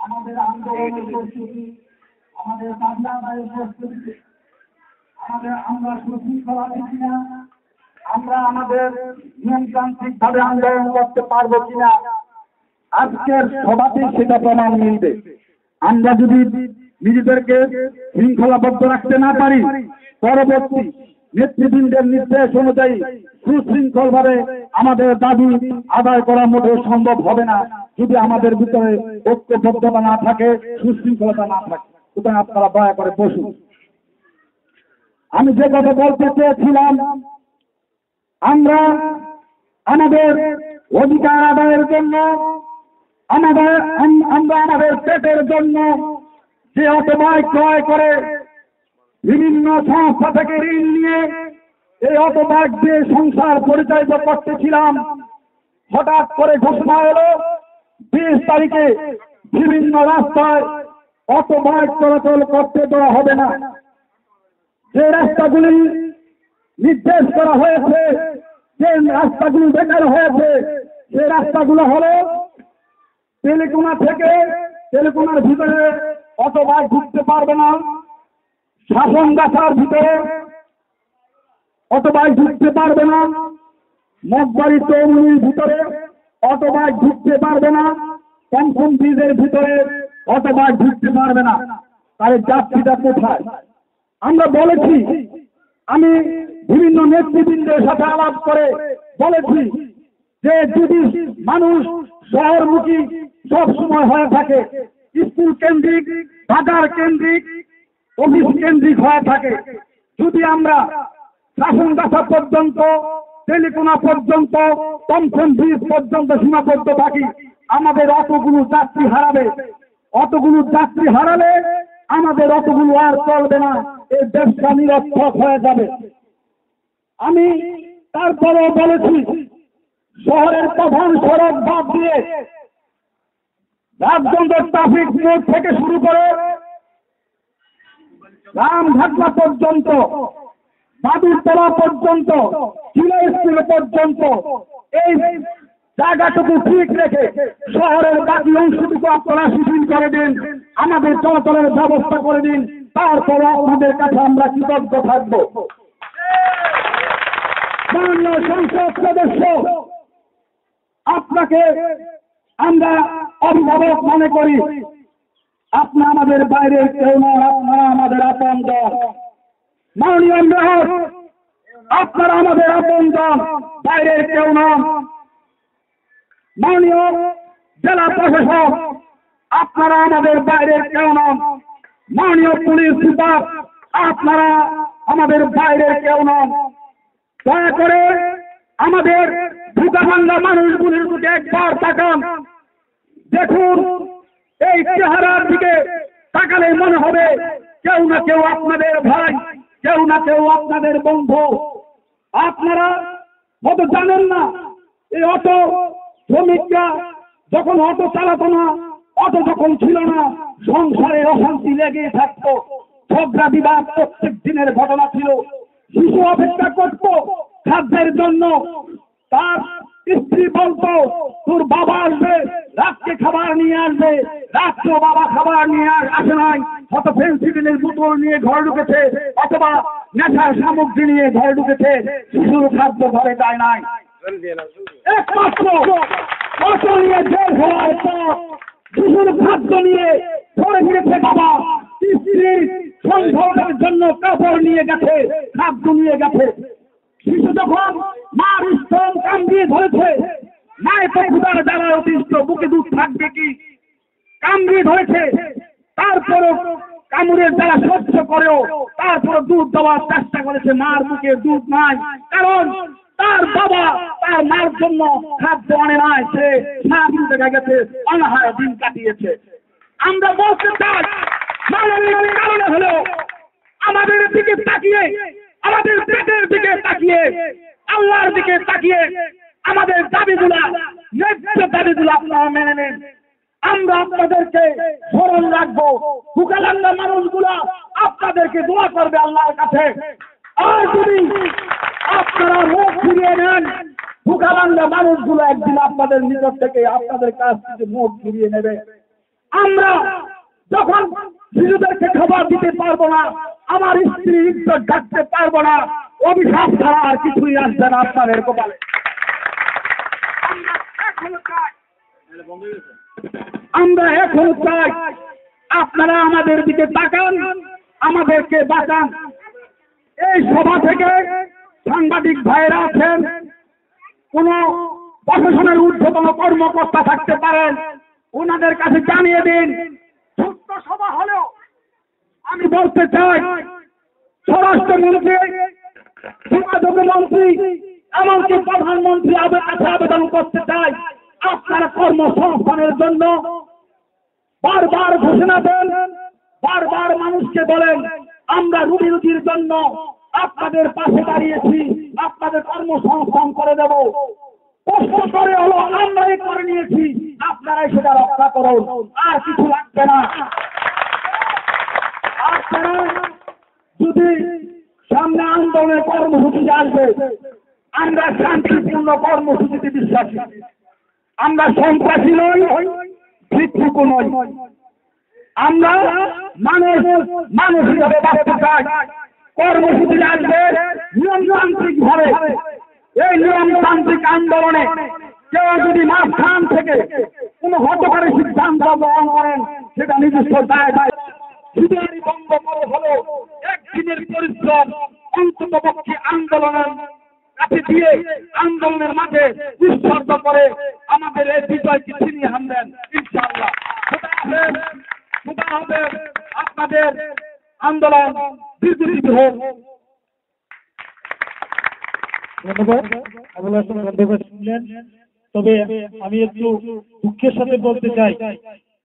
আমাদের আন্দোলনের প্রস্তুতি, আমাদের দাবি আদায়ের প্রস্তুতি, আমরা সুশৃঙ্খলা দিচ্ছি না, আমরা আমাদের নিয়মতান্ত্রিক ভাবে আন্দোলন করতে পারবো কিনা আজকের সভাতেই সেটা প্রমাণ মিলবে। আমরা যদি নিজেদেরকে শৃঙ্খলাবদ্ধ রাখতে না পারি, পরবর্তী নেতৃবৃন্দের নির্দেশ অনুযায়ী সুশৃঙ্খল ভাবে আমাদের দাবি আদায় করা মোটেও সম্ভব হবে না যদি আমাদের ভিতরে ঐক্যবদ্ধতা না থাকে, সুশৃঙ্খলতা না থাকে। সুতরাং আপনারা দয়া করে বসুন। আমি যে কথা বলতে চেয়েছিলাম, আমরা আমাদের অধিকার আদায়ের জন্য, আমরা আমাদের পেটের জন্য যে অটোবাইক ক্রয় করে বিভিন্ন সংস্থা থেকে ঋণ নিয়ে এই অটোবাইক দিয়ে সংসার পরিচালিত করতেছিলাম, হঠাৎ করে ঘোষণা এলো 20 তারিখে বিভিন্ন রাস্তায় অটোবাইক চলাচল করতে দেওয়া হবে না। যে রাস্তাগুলি নির্দেশ করা হয়েছে, যে রাস্তাগুলি দেখানো হয়েছে, সেই রাস্তাগুলো হলো তেলেকোনা থেকে, তেলেকোনার ভিতরে অটোবাইক ঢুকতে পারবে না, শাসনগাছার ভিতরে অটোবাইক ঢুকতে পারবে না, মগবাড়ি চৌমুনির ভিতরে অটোবাইক ঢুকতে পারবে না, পঞ্চম ব্রিজের ভিতরে অটোবাইক ঢুকতে পারবে না। তার যাত্রীটা কোথায়? আমরা বলেছি, আমি বিভিন্ন নেতৃবৃন্দের সাথে আলাপ করে বলেছি যে যদি মানুষ শহরমুখী সব সময় হয়ে থাকে, স্কুল কেন্দ্রিক, বাজার কেন্দ্রিক, অফিস কেন্দ্রিক হয়ে থাকে, যদি আমরা শাসনগাছা পর্যন্ত, তেলেকোনা পর্যন্ত, পঞ্চম ব্রিজ পর্যন্ত সীমাবদ্ধ থাকি, আমাদের অতগুলো যাত্রী হারাবে। অতগুলো যাত্রী হারালে আমাদের অতগুলো আর চলবে না, এই ব্যবসা নিরর্থক হয়ে যাবে। আমি তারপরেও বলেছি, শহরের প্রধান সড়ক বাদ দিয়ে রাজগঞ্জ ট্রাফিক মোড় থেকে শুরু করে রামঘাটলা পর্যন্ত, বাদুরতলা পর্যন্ত, কিলো স্কুল পর্যন্ত এই জায়গাটুকু ঠিক রেখে শহরের বাকি অংশটুকু আপনারা শিথিল করে দিন, আমাদের চলাচলের ব্যবস্থা করে দিন, তারপরে আপনাদের কাছে আমরা কৃতজ্ঞ থাকবো। মাননীয় সংসদ সদস্য, আপনাকে আমরা অভিভাবক মনে করি। আপনি আমাদের বাইরের কেউ নন, আপনারা আমাদের আপনজন। মাননীয় মেয়র, আপনারা আমাদের আপনজন, বাইরের কেউ নন। মাননীয় জেলা প্রশাসক, আপনারা আমাদের বাইরের কেউ নন। মাননীয় পুলিশ সুপার, আপনারা আমাদের বাইরের কেউ নন। দয়া করে আমাদের ভূতাভাঙ্গা মানুষগুলির দিকে একবার তাকান, দেখুন এই চেহারার দিকে তাকালে মনে হবে কেউ না কেউ আপনাদের ভাই, কেউ না কেউ আপনাদের বন্ধু। আপনারা হয়তো জানেন না, এই অটো শ্রমিকরা যখন অটো চালাতো না, অটো যখন ছিল না, সংসারে অশান্তি লেগে থাকতো, ঝগড়া বিবাদ প্রত্যেক দিনের ঘটনা ছিল। শিশু অপেক্ষা করতো খাদ্যের জন্য, তার স্ত্রী বলতো তোর বাবা আসবে, রাত্রে খাবার নিয়ে আসবে, রাত্রেও বাবা খাবার নিয়ে আসে নাই, হয়তো ফেন্সিডিলের বোতল নিয়ে ঘরে ঢুকেছে, অথবা নেশার সামগ্রী নিয়ে ঘরে ঢুকেছে, শিশুর খাদ্য ঘরে যায় নাই। একমাত্র অটো নিয়ে জেল হওয়ার পর শিশুর খাদ্য নিয়ে ঘরে ফিরেছে বাবা, স্ত্রীর সংসারের জন্য কাপড় নিয়ে গেছে, খাদ্য নিয়ে গেছে। শিশু যখন মার স্তন কামড়িয়ে ধরেছে, মায়ের তো ক্ষুধার জ্বালায় অতিষ্ঠ, বুকে দুধ থাকবে কি, কামড়িয়ে ধরেছে, তারপরও কামড়ের জ্বালা সহ্য করেও তারপর দুধ দেওয়ার চেষ্টা করেছে, মার বুকে দুধ নাই, কারণ তার বাবা তার মার জন্য খাদ্য আনে নাই, সে সারাদিন দেখা গেছে অনাহারে দিন কাটিয়েছে। আমরা বলতে চাই, মানবিক কারণে হলো আমাদের দিকে তাকিয়ে, আমাদের পেটের দিকে তাকিয়ে, আল্লাহর দিকে তাকিয়ে আমাদের দাবিগুলা, ন্যায্য দাবিগুলা আপনারা মেনে নেন। আমরা আপনাদেরকে স্মরণ রাখবো, ভুকালাঙ্গা মানুষগুলা আপনাদেরকে দোয়া করবে আল্লাহর কাছে। আর যদি আপনারা মুখ ফিরিয়ে নেন, ভুকালাঙ্গা মানুষগুলো একদিন আপনাদের নিকট থেকে, আপনাদের কাছ থেকে মুখ ফিরিয়ে নেবে। আমরা যখন শিশুদেরকে খাবার দিতে পারবো না, আমার স্ত্রী ইজ্জত ডাকতে পারবো না, অভিশাপ ছাড়া আর কিছুই আসবে না আপনাদের কপালে। আমরা এখন চাই আপনারা আমাদের দিকে তাকান, আমাদেরকে বাঁচান। এই সভা থেকে সাংবাদিক ভাইরা আছেন, কোন প্রশাসনের ঊর্ধ্বতন কর্মকর্তা থাকতে পারেন, ওনাদের কাছে জানিয়ে দিন। ছোট্ট সভা হলেও আমি বলতে চাই, স্বরাষ্ট্রমন্ত্রী, যোগাযোগ মন্ত্রী, এমনকি প্রধানমন্ত্রী কাছে আবেদন করতে চাই, আপনারা কর্মসংস্থানের জন্য বারবার ঘোষণা দেন, বারবার মানুষকে বলেন আমরা রুটি রুটির জন্য আপনাদের পাশে দাঁড়িয়েছি, আপনাদের কর্মসংস্থান করে দেব। কষ্ট করে হলো আমরাই করে নিয়েছি, আপনারাই সেটা রক্ষা করুন, আর কিছু লাগবে না। আপনারা যদি সামনে আন্দোলনের কর্মসূচি আসবে, আমরা শান্তিপূর্ণ কর্মসূচিতে বিশ্বাসী, আমরা সন্ত্রাসী নই, ভিক্ষুকও নই। আমরা মানুষ হিসাবে বাঁচতে চাই। কর্মসূচি আসবে নিয়মতান্ত্রিক ভাবে। এই নিয়মতান্ত্রিক আন্দোলনে কেউ যদি মাঝখান থেকে কোন হতকারী সিদ্ধান্ত গ্রহণ করেন, সেটা নিজস্ব দায় শুধুই বন্ধ করে হলেও একদিনের পরিশ্রম অন্তত পক্ষে আন্দোলনের কাছে দিয়ে আন্দোলনের মাঝে উৎসর্গ করে আমাদের এই বিজয়কে ছিনিয়ে আনবেন ইনশাআল্লাহ। হবে আপনাদের আন্দোলন দীর্ঘ হোক। ধন্যবাদ। আবুল হাসান অধ্যক্ষ শুনলেন। তবে আমি একটু দুঃখের সাথে বলতে চাই,